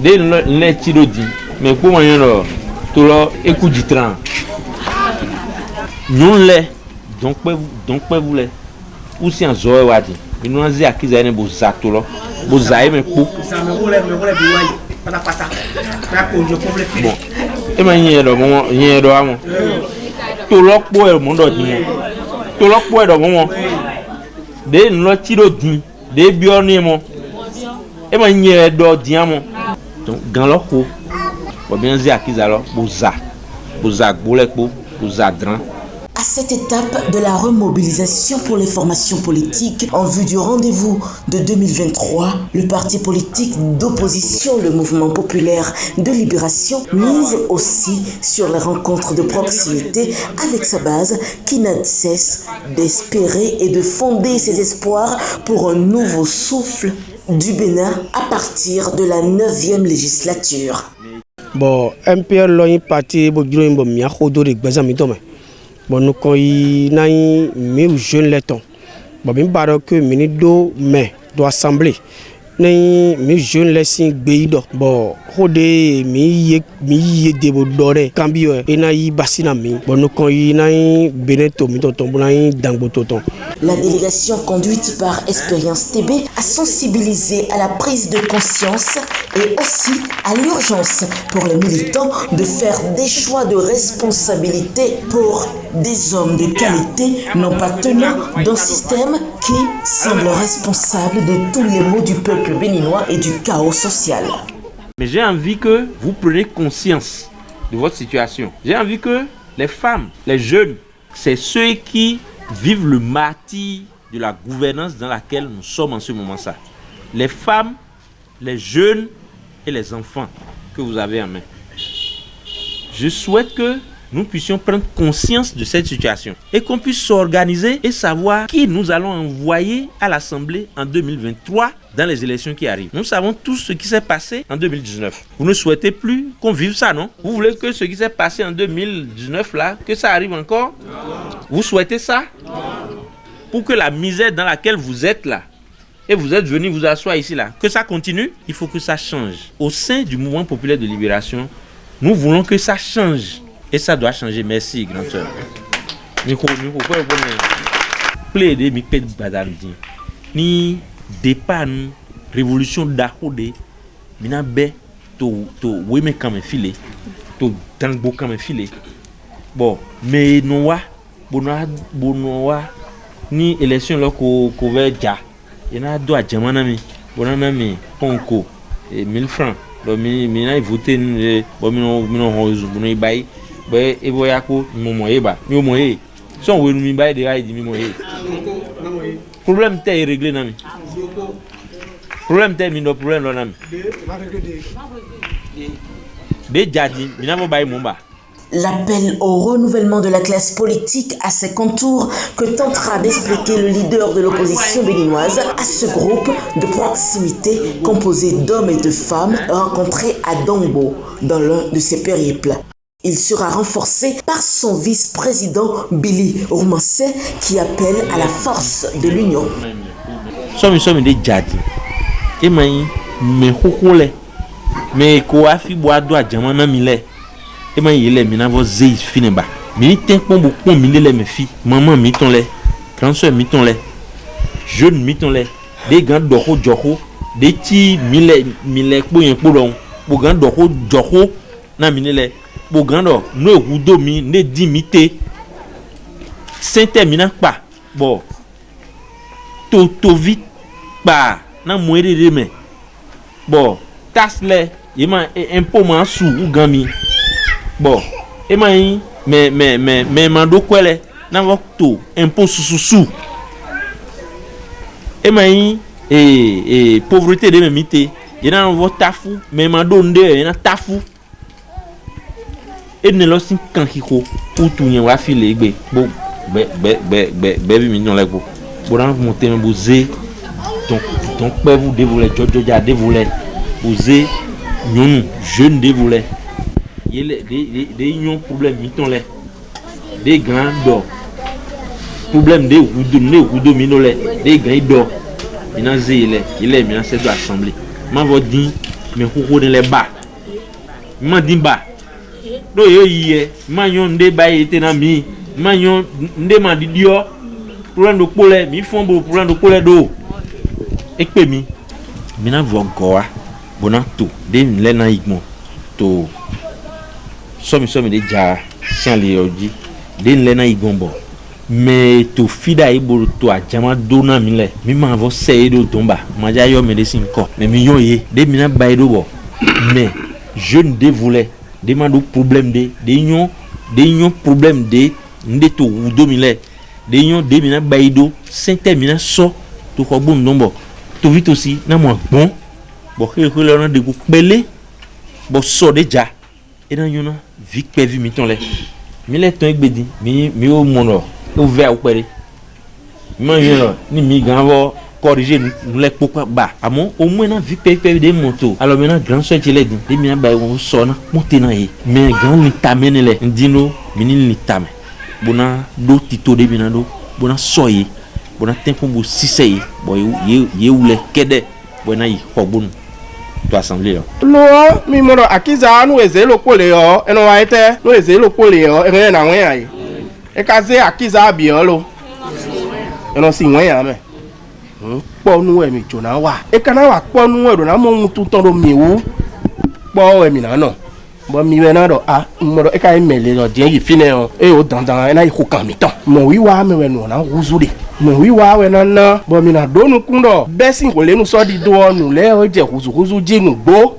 Dès les tiros dit, mais pour moi, tout le écoute du train. Nous les, donc pas vous les. Ou si un zoé wadi, mais nous avons acquis un beau zatolo, beau zaï, mais pour. Bon, et maintenant, il y a un moment. Tout le pour le monde dit. Tout le pour le moment. Dès le tiro dit, des bionnements. Et maintenant, il y a un diamant. Donc, dans le coup, on bien dire qu'ils alors, boza, boza dran. À cette étape de la remobilisation pour les formations politiques en vue du rendez-vous de 2023, le parti politique d'opposition, le Mouvement populaire de libération, mise aussi sur les rencontres de proximité avec sa base qui n'a de cesse d'espérer et de fonder ses espoirs pour un nouveau souffle du Bénin à partir de la 9e législature. Bon, MPR loin parti bojuro imbo mia khodo de gbazami tome. Bon nous koy nai mi jeune leton. Bon bin baro que minido mais do assemblée. Nai mi jeune lessin gbeido. Bon khode mi ye debo dore cambio e nai basina mi. Bon nous koy nai beneto mi tonton nai dangbo tonton. La délégation conduite par Expérience TB a sensibilisé à la prise de conscience et aussi à l'urgence pour les militants de faire des choix de responsabilité pour des hommes de qualité, non pas tenants d'un système qui semble responsable de tous les maux du peuple béninois et du chaos social. Mais j'ai envie que vous preniez conscience de votre situation. J'ai envie que les femmes, les jeunes, c'est ceux qui vivent le martyre de la gouvernance dans laquelle nous sommes en ce moment-là. Les femmes, les jeunes et les enfants que vous avez en main. Je souhaite que nous puissions prendre conscience de cette situation et qu'on puisse s'organiser et savoir qui nous allons envoyer à l'Assemblée en 2023 dans les élections qui arrivent. Nous savons tout ce qui s'est passé en 2019. Vous ne souhaitez plus qu'on vive ça, non? Vous voulez que ce qui s'est passé en 2019 là, que ça arrive encore? Vous souhaitez ça? Pour que la misère dans laquelle vous êtes là, et vous êtes venu vous asseoir ici là, que ça continue, il faut que ça change. Au sein du Mouvement populaire de libération, nous voulons que ça change. Et ça doit changer. Merci, grand soeur. Plaider, mi pède badamdi. Ni départ, révolution d'Akode, mina be, to weme kame file, to tangbo kame file. Bon, mais noa, bonoa, ni élection là ko ve ja. Yana do a jamanami, bonanami, ponko, 1000 francs. Donc, mina voté, bon, mino bayi. Ben, et voyez quoi, mi moye. Si on veut nous bailler des rails, mi moye. Problème t'es réglé nami. Problème t'es mi no problème nami. Des jadi, mi n'avons bailler mon bas. L'appel au renouvellement de la classe politique à ses contours que tentera d'expliquer le leader de l'opposition béninoise à ce groupe de proximité composé d'hommes et de femmes rencontrés à Dongbo dans l'un de ses périples. Il sera renforcé par son vice-président Billy Ourmansé qui appelle à la force de l'union. Sommes des jadi. Et mais hokole. Mais quoi fi bois doit jamana mile. Et il est maintenant vos zeis fineba. Mais il pour beaucoup mille mes filles. Maman miton les. Grand soeur miton les. Jeune miton les. Des grands doko joko. Des petits mille pour un poulon. Pour grand doko joko. Na mine Bogando, no Rudomi, ne dimité. Saint-Terminant pas. Bon. Toto vite pas. Na moire de me. Bon. Tasle, yema impôt man sou ou gami. Bon. Ema yi, mais mando kwele. Na vokto, impôt sou. Ema yi, pauvreté de me mité. Yena vok tafu, mais mando nde, yena tafu. Et ne l'ossin quand il faut pour tout y avoir filé bon bébé mignon là pour monter un bousé donc vous dévoler jojo dévoler bousé non jeune dévoler il des unions problème miton là des grands d'or problème des ou domino là des grands d'or il est maintenant c'est de l'assemblée m'a va dire mais koko ne les bas mandimba do yo yie manyon nde baye ete na mi manyon nde mandi dio pour ndo pole mi fombo pour ndo pole do ekpe mi mina vogoa bona to de le na igmo to somi de ja sian le oji de le na igombo mais to fida ibo to ajama do na mi le mi ma vo sey do tomba ma ja yo medicine ko mais mi yo ye de mina baye do bo mais je ne dévoulais demande problème de union problème de ndeto ou 2000 de union de mina baido 5 termina so to ko bon nombo to vite aussi na mo bon bo ke le na de go pele bo so deja e na yona vic pevi miton le mi le ton egbedi mi o mono o ver o pere mi yo ni mi ganvo corriger nous les pourquoi bas amon au moins na vic pevi de moto alors maintenant grand soeur ti le de mi na ba o so na monter na e mais grand ni tamene le ndino mini ni tame bona do tito de binando bona soye bona tempo bo sisei bo ye ule kede bona yi hobun to assemblée lo mi mo akiza nu ezelo pole yo eno wa ete nu ezelo pole yo ere na wen ayi e ka ze akiza bi yo lo eno si wen ya me po nu e mi jona wa e kana wa po nu e do na mo un tuton do mi wu po e mi na no bo mi we na do mo e ka emele lo die yi fine o e o dandan e na iku kan mi tan mo wi wa me we no na wuzude mo wi wa we na bo mi na do nu kun do besin ko le nu so di do nu le o je kuzu jinu gbo